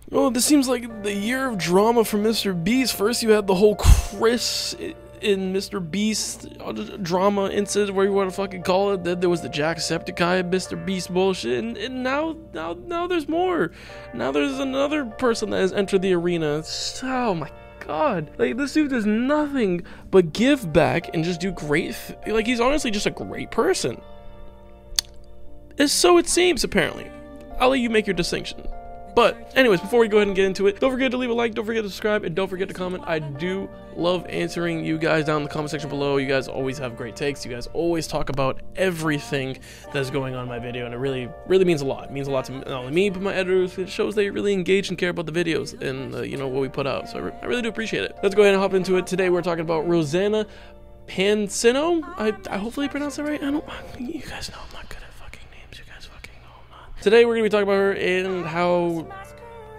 Oh, this seems like the year of drama for MrBeast. First, you had the whole Chris in MrBeast drama incident, where you want to fucking call it. Then there was the Jacksepticeye MrBeast bullshit, and now there's more. Now there's another person that has entered the arena. Oh my god, like, this dude does nothing but give back and just do great. Like, he's honestly just a great person. And so it seems, apparently. I'll let you make your distinction. But anyways, before we go ahead and get into it, don't forget to leave a like, don't forget to subscribe, and don't forget to comment. I do love answering you guys down in the comment section below. You guys always have great takes. You guys always talk about everything that's going on in my video, and it really means a lot. It means a lot to not only me, but my editors. It shows that you really engage and care about the videos and you know, what we put out. So I really do appreciate it. Let's go ahead and hop into it. Today we're talking about 𝗦𝗢𝗡𝗧𝗔𝗖𝗍. I hopefully pronounced that right. You guys know I'm not good at fucking names. You guys fucking know I'm not. Today we're gonna be talking about her and how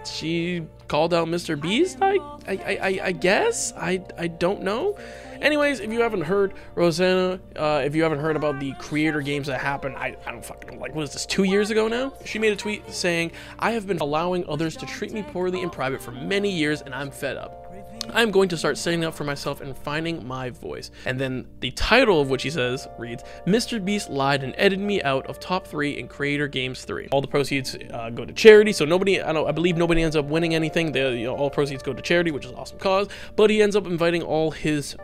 she called out MrBeast. I guess I don't know. Anyways, if you haven't heard, Rosanna, if you haven't heard about the creator games that happened, I don't fucking know, like, what is this, 2 years ago now? She made a tweet saying, "I have been allowing others to treat me poorly in private for many years, and I'm fed up. I'm going to start standing up for myself and finding my voice." And then the title of what she says reads, "MrBeast lied and edited me out of top 3 in Creator Games 3. All the proceeds go to charity." So nobody, I believe nobody ends up winning anything. All proceeds go to charity, which is an awesome cause. But he ends up inviting all his,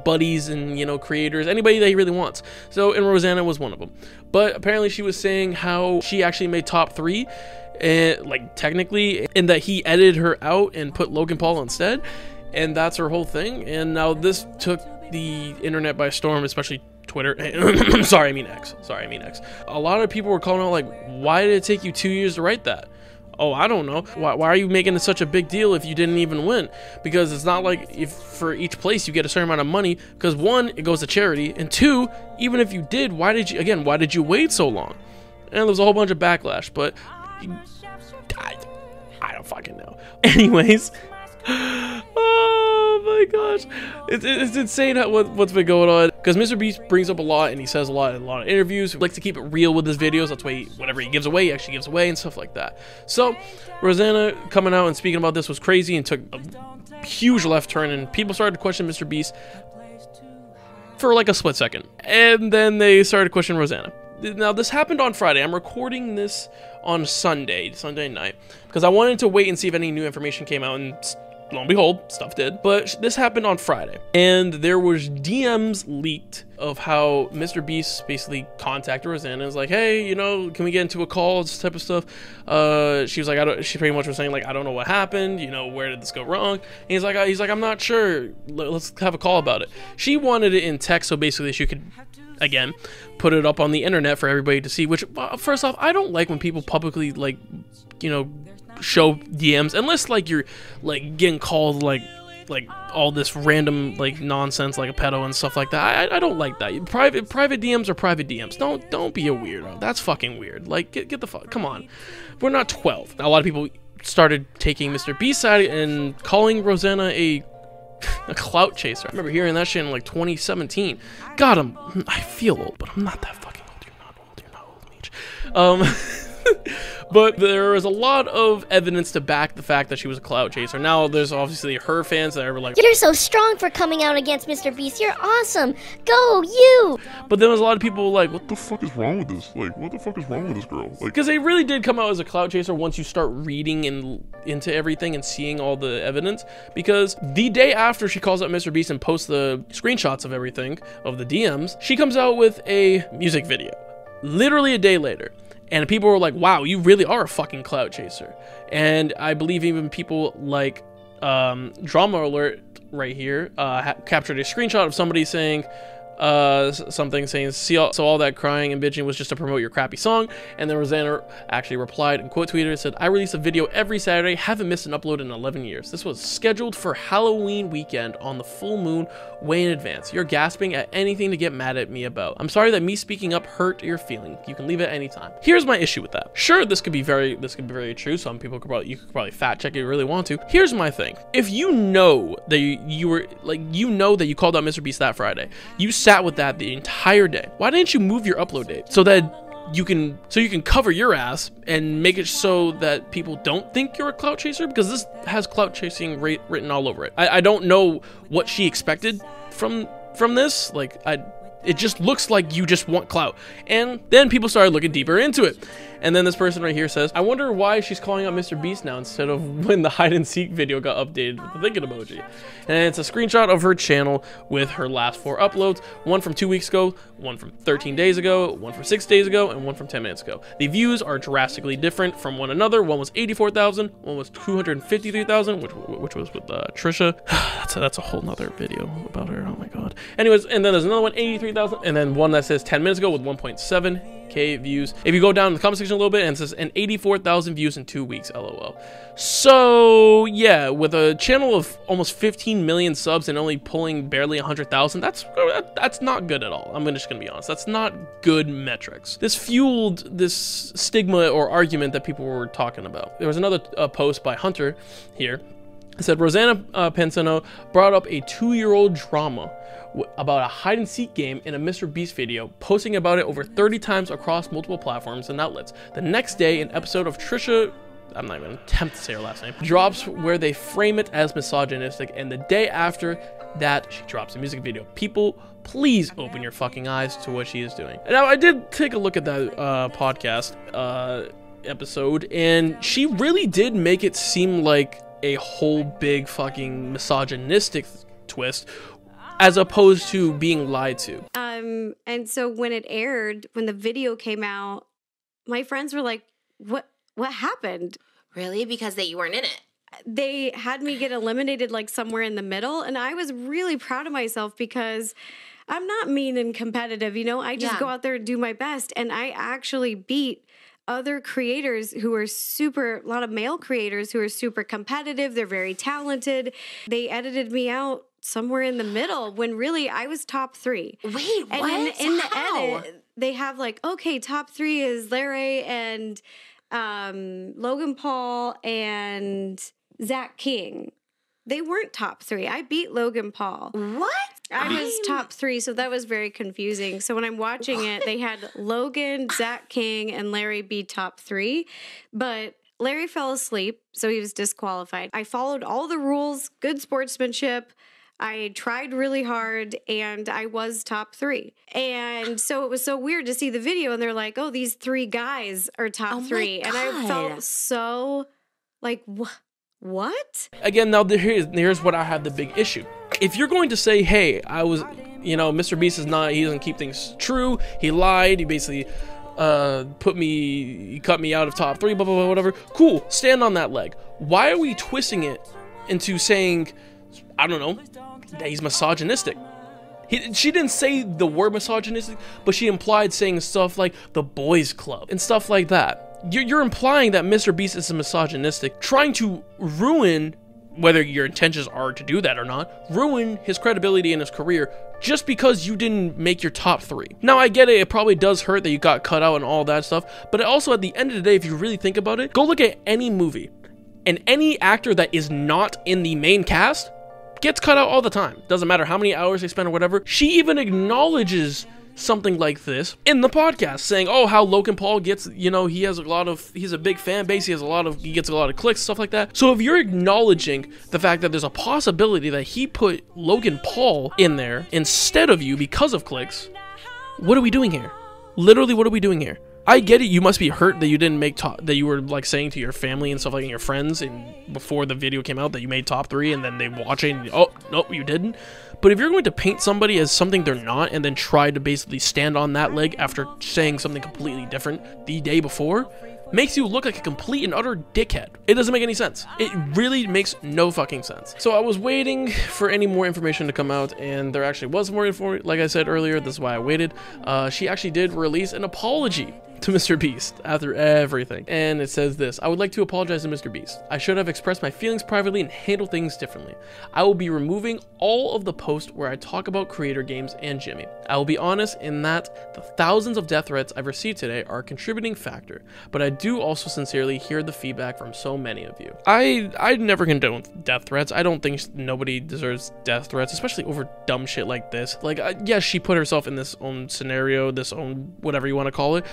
buddies and, creators, anybody that he really wants. So, and Rosanna was one of them. But apparently she was saying how she actually made top 3. And like, technically, and that he edited her out and put Logan Paul instead, and that's her whole thing. And now this took the internet by storm, especially Twitter. Sorry, I mean X. A lot of people were calling out, like, why did it take you 2 years to write that? Oh, I don't know. Why are you making it such a big deal if you didn't even win? Because it's not like if for each place you get a certain amount of money, because 1, it goes to charity, and 2, even if you did, why did you wait so long? And there was a whole bunch of backlash, but I don't fucking know. Anyways, oh my gosh, it's insane what's been going on, because MrBeast brings up a lot, and he says a lot in a lot of interviews. He likes to keep it real with his videos. That's why whatever he gives away, he actually gives away and stuff like that. So Rosanna coming out and speaking about this was crazy and took a huge left turn, and people started to question MrBeast for like a split second, and then they started to question Rosanna. Now, this happened on Friday. I'm recording this on Sunday night, because I wanted to wait and see if any new information came out, and lo and behold, stuff did. But this happened on Friday, and there was DMs leaked of how MrBeast basically contacted Rosanna and was like, "Hey, can we get into a call?" This type of stuff. She was like, she pretty much was saying, like, "I don't know what happened. Where did this go wrong?" And he's like, "I'm not sure. Let's have a call about it." She wanted it in text, so basically she could, again, put it up on the internet for everybody to see. Which, first off, I don't like when people publicly, like, show DMs, unless like you're like getting called like all this random like nonsense, like a pedo and stuff like that. I don't like that. Private DMs are private DMs. Don't be a weirdo. That's fucking weird. Like, get the fuck, come on. We're not 12. Now, a lot of people started taking MrBeast's side and calling Rosanna a clout chaser. I remember hearing that shit in like 2017. God, I feel old, but I'm not that fucking old. You're not old, Meech. But there is a lot of evidence to back the fact that she was a clout chaser. Now, there's obviously her fans that are like, "You're so strong for coming out against MrBeast. You're awesome. Go, you!" But then there's a lot of people like, "What the fuck is wrong with this? Like, what the fuck is wrong with this girl?" Like, because they really did come out as a clout chaser once you start reading into everything and seeing all the evidence. Because the day after she calls out MrBeast and posts the screenshots of everything, of the DMs, she comes out with a music video. Literally a day later. And people were like, "Wow, you really are a fucking clout chaser." And I believe even people like Drama Alert right here captured a screenshot of somebody saying something saying, so all that crying and bitching was just to promote your crappy song. And then Rosanna actually replied and quote tweeted and said, "I release a video every Saturday, haven't missed an upload in 11 years. This was scheduled for Halloween weekend on the full moon, way in advance. You're gasping at anything to get mad at me about. I'm sorry that me speaking up hurt your feeling. You can leave at any time." Here's my issue with that. Sure, this could be very true. Some people could probably fact check it if you really want to. Here's my thing. If you know that you called out MrBeast that Friday, you sat with that the entire day. Why didn't you move your upload date so that you can cover your ass and make it so that people don't think you're a clout chaser, because this has clout chasing written all over it. I don't know what she expected from this. Like, it just looks like you just want clout. And then people started looking deeper into it. And then this person right here says, I wonder why she's calling out MrBeast now instead of when the hide and seek video got updated with the thinking emoji. And it's a screenshot of her channel with her last 4 uploads, one from 2 weeks ago, one from 13 days ago, one from 6 days ago, and one from 10 minutes ago. The views are drastically different from one another. One was 84,000, one was 253,000, which was with Trisha. That's a whole nother video about her. Oh my god. Anyways, and then there's another one, 83,000, and then one that says 10 minutes ago with 1.7K views. If you go down in the comment section a little bit, and it says, and 84,000 views in 2 weeks, lol. So yeah, with a channel of almost 15 million subs and only pulling barely 100,000, that's not good at all. I'm just gonna be honest, that's not good metrics. This fueled this stigma or argument that people were talking about. There was another post by Hunter here. It said, 𝗦𝗢𝗡𝗧𝗔𝗟 brought up a 2-year-old drama about a hide-and-seek game in a MrBeast video, posting about it over 30 times across multiple platforms and outlets. The next day, an episode of Trisha, I'm not even gonna attempt to say her last name, drops where they frame it as misogynistic, and the day after that, she drops a music video. People, please open your fucking eyes to what she is doing. Now, I did take a look at that podcast episode, and she really did make it seem like a whole big fucking misogynistic twist, as opposed to being lied to. And so when it aired, when the video came out, my friends were like, what happened? Really? Because you weren't in it. They had me get eliminated like somewhere in the middle, and I was really proud of myself because I'm not mean and competitive, you know? I just go out there and do my best, and I actually beat other creators who are a lot of male creators who are super competitive. They're very talented. They edited me out somewhere in the middle when really I was top 3. Wait, and what? In the edit, they have like, okay, top 3 is Larry and Logan Paul and Zach King. They weren't top 3. I beat Logan Paul. What? I was top 3, so that was very confusing. So when I'm watching it, they had Logan, Zach King, and Larry be top 3, but Larry fell asleep, so he was disqualified. I followed all the rules, good sportsmanship. I tried really hard, and I was top 3. And so it was so weird to see the video, and they're like, oh, these 3 guys are top 3. And I felt so like, what? Again, now here's what I have the big issue. If you're going to say, hey, MrBeast is not, he doesn't keep things true, he lied, he basically he cut me out of top 3, blah, blah, blah, whatever. Cool, stand on that leg. Why are we twisting it into saying, I don't know, that he's misogynistic? She didn't say the word misogynistic, but she implied saying stuff like the boys club and stuff like that. You're implying that MrBeast is misogynistic, trying to ruin, whether your intentions are to do that or not, ruin his credibility in his career just because you didn't make your top 3. Now, I get it, it probably does hurt that you got cut out and all that stuff, but also at the end of the day, if you really think about it, go look at any movie, and any actor that is not in the main cast gets cut out all the time. Doesn't matter how many hours they spend or whatever. She even acknowledges something like this in the podcast, saying, oh, how Logan Paul gets, he's a big fan base, he gets a lot of clicks, stuff like that. So if you're acknowledging the fact that there's a possibility that he put Logan Paul in there instead of you because of clicks, what are we doing here? Literally, what are we doing here? I get it, you must be hurt that you didn't make that you were like saying to your family and stuff like, and your friends, and before the video came out, that you made top 3, and then they watch it and, oh, no, you didn't. But if you're going to paint somebody as something they're not, and then try to basically stand on that leg after saying something completely different the day before, makes you look like a complete and utter dickhead. It doesn't make any sense. It really makes no fucking sense. So I was waiting for any more information to come out, and there actually was more info, like I said earlier. This is why I waited. She actually did release an apology to MrBeast after everything, and it says this: I would like to apologize to MrBeast. I should have expressed my feelings privately and handled things differently. I will be removing all of the posts where I talk about creator games and Jimmy. I will be honest in that the thousands of death threats I've received today are a contributing factor, but I do also sincerely hear the feedback from so many of you. I never condone death threats. I don't think nobody deserves death threats, especially over dumb shit like this. Like, yes, she put herself in this own scenario, this own whatever you want to call it,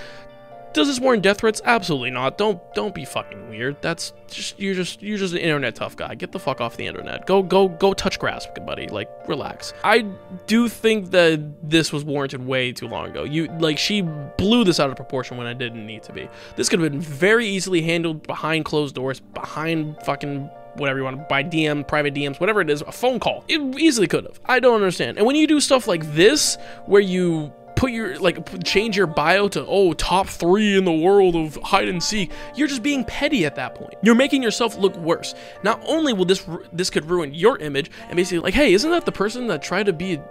Does this warrant death threats? Absolutely not. Don't be fucking weird. That's just you're just an internet tough guy. Get the fuck off the internet. Go touch grass, buddy. Like, relax. I do think that this was warranted way too long ago. She blew this out of proportion when it didn't need to be. This could have been very easily handled behind closed doors, behind fucking whatever you want, by DM, private DMs, whatever it is, a phone call. It easily could have. I don't understand. And when you do stuff like this, where you put your, change your bio to, oh, top 3 in the world of hide and seek, you're just being petty at that point. You're making yourself look worse. Not only will this could ruin your image, and basically like, hey, isn't that the person that tried to be,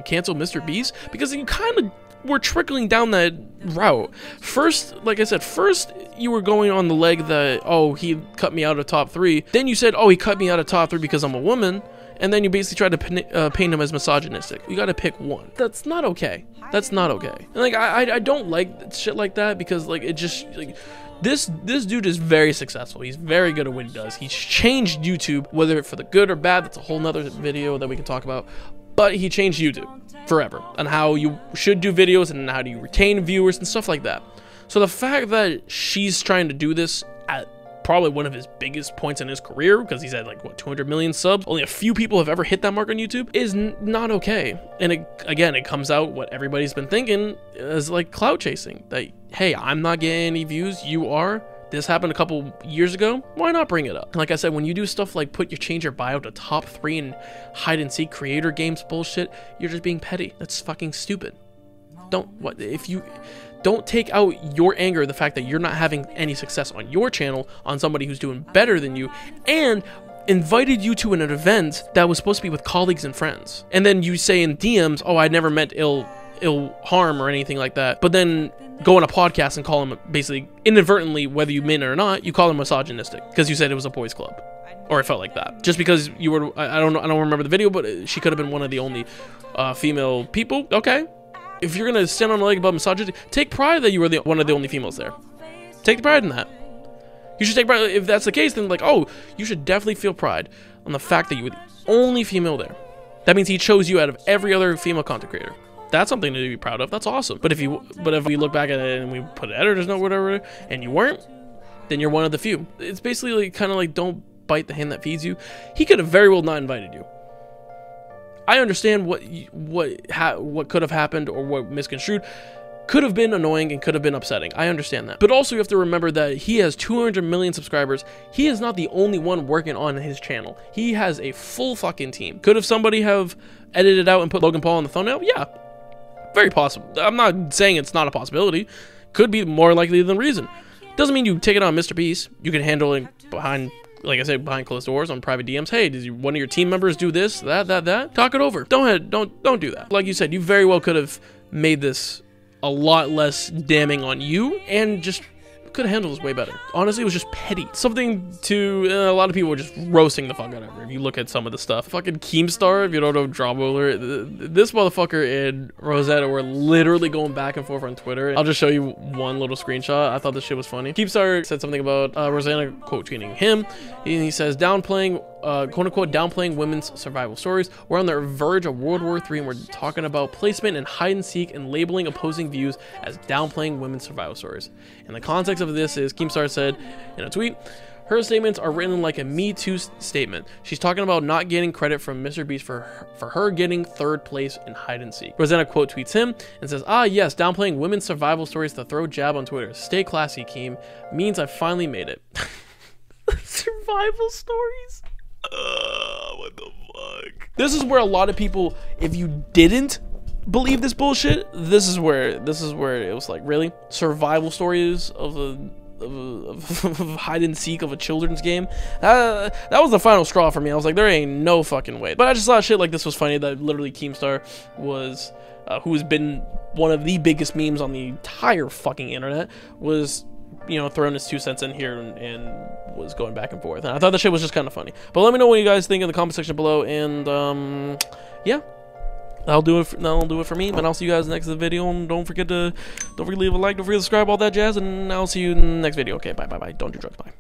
cancel MrBeast? Because you kind of were trickling down that route. First, like I said, first you were going on the leg that, oh, he cut me out of top 3. Then you said, oh, he cut me out of top 3 because I'm a woman. And then you basically tried to paint him as misogynistic. You gotta pick one. That's not okay. That's not okay. And I don't like shit like that, because it just this dude is very successful. He's very good at what he does. He's changed YouTube, whether for the good or bad, that's a whole nother video that we can talk about. But he changed YouTube forever, and how you should do videos and how do you retain viewers and stuff like that. So the fact that she's trying to do this at probably one of his biggest points in his career, because he's had 200 million subs, only a few people have ever hit that mark on YouTube, is not okay. And it comes out what everybody's been thinking is clout chasing, that, hey, I'm not getting any views, you are. This happened a couple years ago, why not bring it up? Like I said, when you do stuff like change your bio to top 3 in hide and seek creator games bullshit, you're just being petty. That's fucking stupid. Don't take out your anger, the fact that you're not having any success on your channel, on somebody who's doing better than you, and invited you to an event that was supposed to be with colleagues and friends. And then you say in DMs, oh, I never meant ill harm or anything like that. But then go on a podcast and call him, basically, inadvertently, whether you mean it or not, you call him misogynistic because you said it was a boys club. Or it felt like that. Just because you were, I don't remember the video, but she could have been one of the only female people. Okay. If you're gonna stand on a leg about misogyny, take pride that you were one of the only females there. Take pride in that. You should take pride. If that's the case, then oh, you should definitely feel pride on the fact that you were the only female there. That means he chose you out of every other female content creator. That's something to be proud of. That's awesome. But if we look back at it and we put an editor's note, whatever, and you weren't, then you're one of the few. It's basically kind of don't bite the hand that feeds you. He could have very well not invited you. I understand what could have happened, or what misconstrued could have been annoying and could have been upsetting. I understand that. But also you have to remember that he has 200 million subscribers. He is not the only one working on his channel. He has a full fucking team. Could have somebody have edited out and put Logan Paul on the thumbnail? Yeah, very possible. I'm not saying it's not a possibility. Could be more likely than reason. Doesn't mean you take it on MrBeast. You can handle it behind, like I said, behind closed doors on private DMs. Hey, did one of your team members do this, that? Talk it over. Don't do that. Like you said, you very well could have made this a lot less damning on you, and just could have handled this way better. Honestly, it was just petty. Something to, a lot of people were just roasting the fuck out of her. If you look at some of the stuff. Fucking Keemstar, if you don't know Draw Bowler, this motherfucker and Rosetta were literally going back and forth on Twitter. I'll just show you one little screenshot. I thought this shit was funny. Keemstar said something about Rosanna, quote, tweeting him. And he says, downplaying, quote unquote, downplaying women's survival stories. We're on the verge of World War III, and we're talking about placement and hide and seek and labeling opposing views as downplaying women's survival stories. In the context of this is, Keemstar said in a tweet, her statements are written like a Me Too statement. She's talking about not getting credit from MrBeast for her getting 3rd place in hide and seek. Rosanna quote tweets him and says, ah yes, downplaying women's survival stories to throw jab on Twitter. Stay classy, Keem. Means I finally made it. Survival stories? What the fuck? This is where a lot of people, if you didn't believe this bullshit, this is where it was like, really? Survival stories of hide and seek of a children's game? That was the final straw for me. I was like, there ain't no fucking way. But I just thought shit like this was funny, that literally Keemstar was, who has been one of the biggest memes on the entire fucking internet, was, you know, throwing his 2 cents in here and was going back and forth. And I thought that shit was just kind of funny. But let me know what you guys think in the comment section below. And yeah, that'll do it for me. But I'll see you guys in the next video. And don't forget to leave a like, don't forget to subscribe, all that jazz. And I'll see you in the next video. Okay, bye. Don't do drugs. Bye.